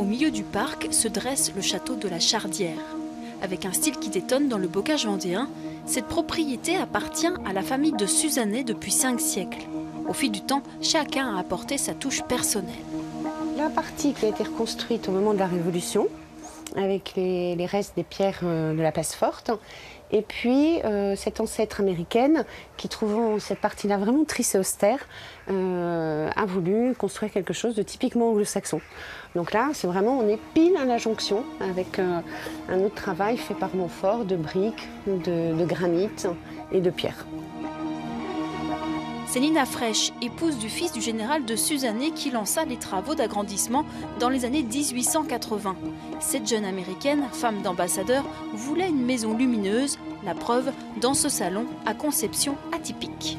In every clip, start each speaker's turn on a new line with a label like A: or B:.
A: milieu du parc se dresse le château de la Chardière. Avec un style qui détonne dans le bocage vendéen, cette propriété appartient à la famille de Suzannet depuis 5 siècles. Au fil du temps, chacun a apporté sa touche personnelle.
B: La partie qui a été reconstruite au moment de la Révolution, avec les restes des pierres de la place forte, et puis cette ancêtre américaine qui, trouvant cette partie-là vraiment triste et austère, a voulu construire quelque chose de typiquement anglo-saxon. Donc là, c'est vraiment, on est pile à la jonction avec un autre travail fait par Montfort de briques, de granit et de pierre.
A: C'est Nina Fraîche, épouse du fils du général de Suzannet, qui lança les travaux d'agrandissement dans les années 1880. Cette jeune américaine, femme d'ambassadeur, voulait une maison lumineuse, la preuve dans ce salon à conception atypique.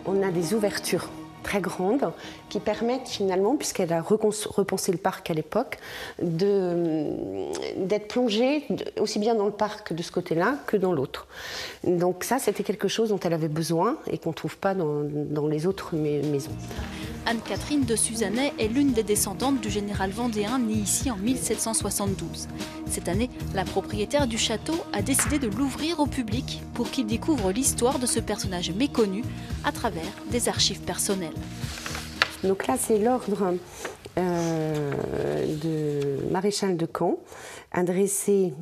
B: On a des ouvertures très grandes qui permettent finalement, puisqu'elle a repensé le parc à l'époque, d'être plongée aussi bien dans le parc de ce côté-là que dans l'autre. Donc ça, c'était quelque chose dont elle avait besoin et qu'on ne trouve pas dans les autres maisons.
A: Anne-Catherine de Suzannet est l'une des descendantes du général vendéen né ici en 1772. Cette année, la propriétaire du château a décidé de l'ouvrir au public pour qu'il découvre l'histoire de ce personnage méconnu à travers des archives personnelles.
B: Donc là, c'est l'ordre de maréchal de camp adressé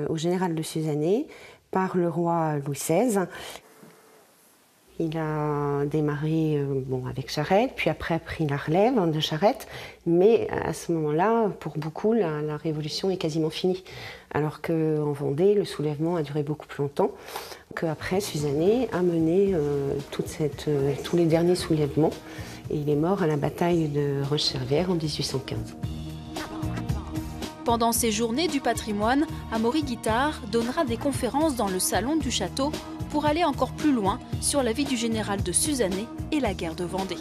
B: au général de Suzannet par le roi Louis XVI. Il a démarré avec Charette, puis après a pris la relève de Charette, mais à ce moment-là, pour beaucoup, la révolution est quasiment finie. Alors qu'en Vendée, le soulèvement a duré beaucoup plus longtemps. Après, Suzannet a mené tous les derniers soulèvements, et il est mort à la bataille de Roche-Servière en 1815.
A: Pendant ces journées du patrimoine, Amaury Guittard donnera des conférences dans le salon du château pour aller encore plus loin sur la vie du général de Suzannet et la guerre de Vendée.